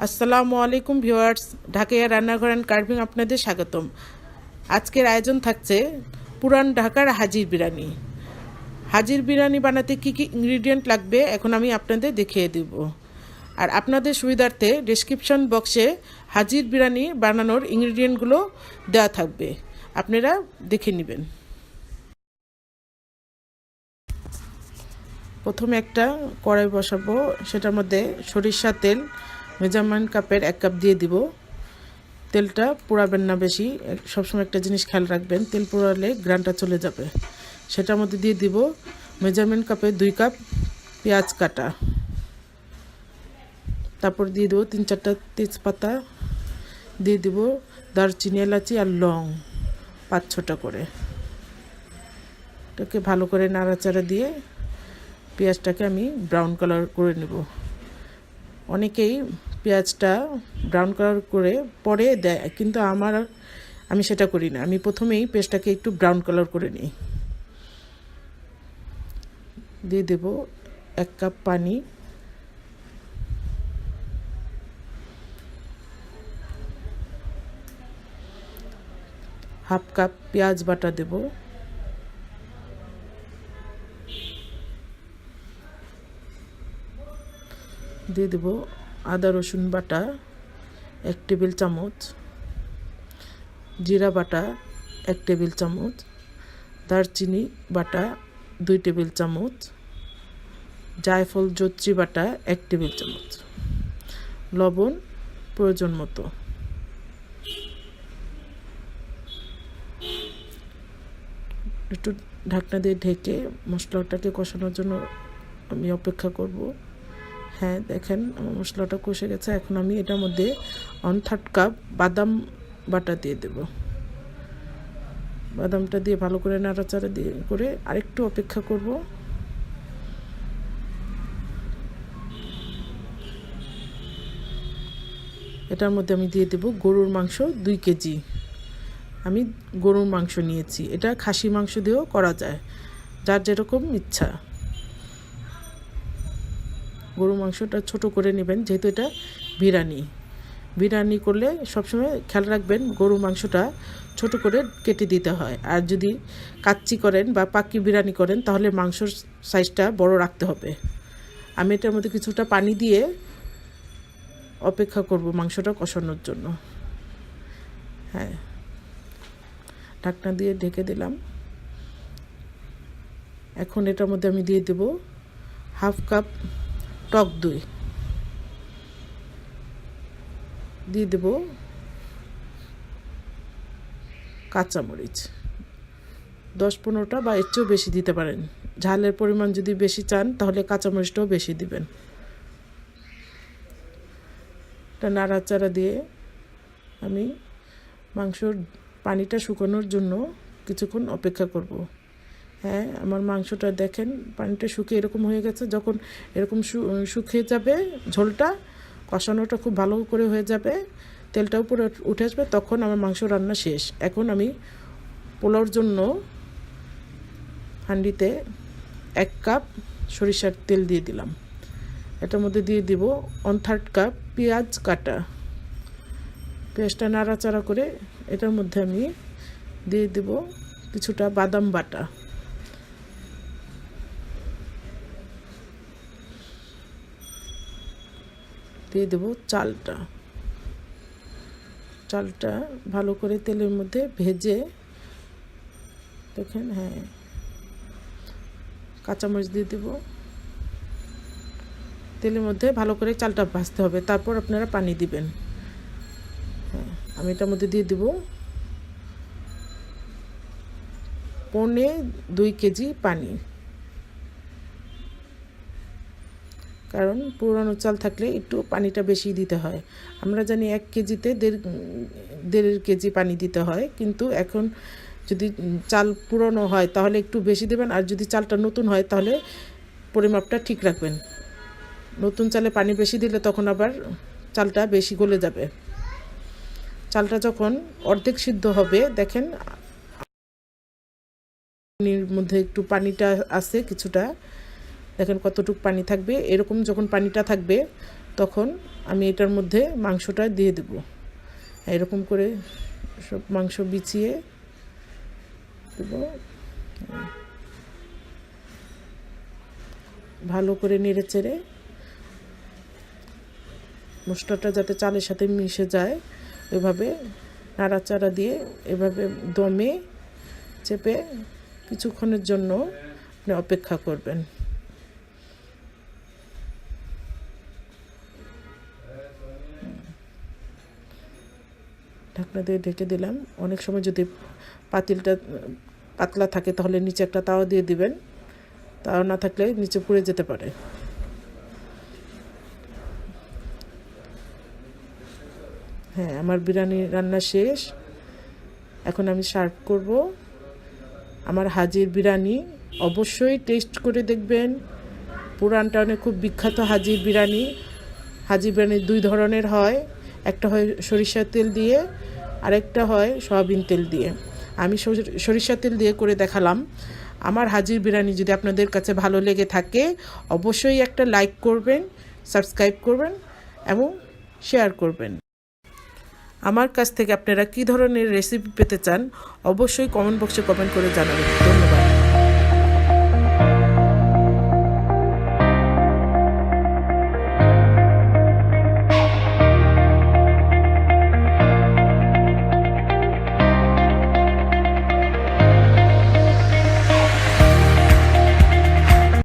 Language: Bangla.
আসসালামু আলাইকুম ভিউয়ার্স, ঢাকাইয়া রান্নাঘর অ্যান্ড কার্ভিং আপনাদের স্বাগতম। আজকের আয়োজন থাকছে পুরান ঢাকার হাজির বিরিয়ানি। হাজির বিরিয়ানি বানাতে কী কী ইনগ্রিডিয়েন্ট লাগবে এখন আমি আপনাদের দেখিয়ে দেব। আর আপনাদের সুবিধার্থে ডেসক্রিপশন বক্সে হাজির বিরিয়ানি বানানোর ইনগ্রিডিয়েন্টগুলো দেওয়া থাকবে, আপনারা দেখে নেবেন। প্রথমে একটা কড়াই বসাবো, সেটার মধ্যে সরিষার তেল মেজারমেন্ট কাপের 1 কাপ দিয়ে দিব। তেলটা পোড়াবেন না বেশি, সবসময় একটা জিনিস খেয়াল রাখবেন, তেল পোড়ালে গ্রানটা চলে যাবে। সেটার মধ্যে দিয়ে দিব মেজারমেন্ট কাপে 2 কাপ পেঁয়াজ কাটা। তারপর দিয়ে দেবো 3-4টা তেজপাতা, দিয়ে দিব দারচিনি, এলাচি আর লং 5-6টা করে। এটাকে ভালো করে নাড়াচাড়া দিয়ে পেঁয়াজটাকে আমি ব্রাউন কালার করে নেব। অনেকেই পেঁয়াজটা ব্রাউন কালার করে পরে দেয়, কিন্তু আমি সেটা করি না। আমি প্রথমেই পেঁয়াজটাকে একটু ব্রাউন কালার করে নিই। দিয়ে দেব 1 কাপ পানি, হাফ কাপ পেঁয়াজ বাটা দেব, দিয়ে দেব আদা রসুন বাটা 1 টেবিল চামচ, জিরা বাটা 1 টেবিল চামচ, দারচিনি বাটা 2 টেবিল চামচ, জায়ফল জত্রি বাটা 1 টেবিল চামচ, লবণ প্রয়োজন মতো। একটু ঢাকনা দিয়ে ঢেকে মশলাটাকে কষানোর জন্য আমি অপেক্ষা করব। হ্যাঁ, দেখেন আমার মশলাটা কষে গেছে। এখন আমি এটার মধ্যে 1/3 কাপ বাদাম বাটা দিয়ে দেব। বাদামটা দিয়ে ভালো করে নাড়াচাড়া দিয়ে করে আরেকটু অপেক্ষা করব। এটার মধ্যে আমি দিয়ে দেব গরুর মাংস 2 কেজি। আমি গরুর মাংস নিয়েছি, এটা খাসি মাংস দিয়েও করা যায়, যার যেরকম ইচ্ছা। গরুর মাংসটা ছোট করে নেবেন, যেহেতু এটা বিরিয়ানি করলে সবসময় খেয়াল রাখবেন গরুর মাংসটা ছোট করে কেটে দিতে হয়। আর যদি কাচ্চি করেন বা পাকি বিরিয়ানি করেন তাহলে মাংসর সাইজটা বড় রাখতে হবে। আমি এটার মধ্যে কিছুটা পানি দিয়ে অপেক্ষা করব মাংসটা কষানোর জন্য। হ্যাঁ, ঢাকনা দিয়ে ঢেকে দিলাম। এখন এটার মধ্যে আমি দিয়ে দেব হাফ কাপ টক দই, দিয়ে দেব কাঁচামরিচ 10-15টা বা এর চেয়েও বেশি দিতে পারেন। ঝালের পরিমাণ যদি বেশি চান তাহলে কাঁচামরিচটাও বেশি দিবেন। এটা নাড়াচাড়া দিয়ে আমি মাংসর পানিটা শুকানোর জন্য কিছুক্ষণ অপেক্ষা করব। হ্যাঁ, আমার মাংসটা দেখেন পানিটা শুকিয়ে এরকম হয়ে গেছে। যখন এরকম শুকিয়ে যাবে, ঝোলটা কষানোটা খুব ভালো করে হয়ে যাবে, তেলটা উপরে উঠে আসবে, তখন আমার মাংস রান্না শেষ। এখন আমি পোলাওর জন্য হাঁড়িতে 1 কাপ সরিষার তেল দিয়ে দিলাম। এটার মধ্যে দিয়ে দিব 1/3 কাপ পেঁয়াজ কাটা। পেঁয়াজটা নাড়াচাড়া করে এটার মধ্যে আমি দিয়ে দেব কিছুটা বাদাম বাটা, দিয়ে দেব চালটা ভালো করে তেলের মধ্যে ভেজে, দেখেন, হ্যাঁ, কাঁচামরিচ দিয়ে দেব। তেলের মধ্যে ভালো করে চালটা ভাজতে হবে, তারপর আপনারা পানি দিবেন। হ্যাঁ, আমি এটার মধ্যে দিয়ে দেব 1.25 কেজি পানি, কারণ পুরানো চাল থাকলে একটু পানিটা বেশি দিতে হয়। আমরা জানি 1 কেজিতে 1.5 কেজি পানি দিতে হয়, কিন্তু এখন যদি চাল পুরানো হয় তাহলে একটু বেশি দেবেন, আর যদি চালটা নতুন হয় তাহলে পরিমাপটা ঠিক রাখবেন। নতুন চালে পানি বেশি দিলে তখন আবার চালটা বেশি গলে যাবে। চালটা যখন অর্ধেক সিদ্ধ হবে, দেখেন পানির মধ্যে একটু পানিটা আছে কিছুটা, দেখেন কতটুকু পানি থাকবে। এরকম যখন পানিটা থাকবে তখন আমি এটার মধ্যে মাংসটা দিয়ে দেব। এরকম করে সব মাংস বিছিয়ে দেব, ভালো করে নেড়ে চেড়ে মশলাটা যাতে চালের সাথে মিশে যায় এভাবে নাড়াচাড়া দিয়ে এভাবে দমে চেপে কিছুক্ষণের জন্য আপনি অপেক্ষা করবেন। ঢাকনা দিয়ে ঢেকে দিলাম। অনেক সময় যদি পাতিলটা পাতলা থাকে তাহলে নিচে একটা তাওয়া দিয়ে দিবেন, তাওয়া না থাকলে নিচে পুড়ে যেতে পারে। হ্যাঁ, আমার বিরিয়ানি রান্না শেষ। এখন আমি সার্ভ করব। আমার হাজির বিরিয়ানি অবশ্যই টেস্ট করে দেখবেন। পুরান টাউনে খুব বিখ্যাত হাজির বিরিয়ানি। হাজির বিরিয়ানি 2 ধরনের হয়, একটা হয় সরিষার তেল দিয়ে, আরেকটা হয় সয়াবিন তেল দিয়ে। আমি সরিষার তেল দিয়ে করে দেখালাম। আমার হাজির বিরিয়ানি যদি আপনাদের কাছে ভালো লেগে থাকে অবশ্যই একটা লাইক করবেন, সাবস্ক্রাইব করবেন এবং শেয়ার করবেন। আমার কাছ থেকে আপনারা কী ধরনের রেসিপি পেতে চান অবশ্যই কমেন্ট বক্সে কমেন্ট করে জানাবেন।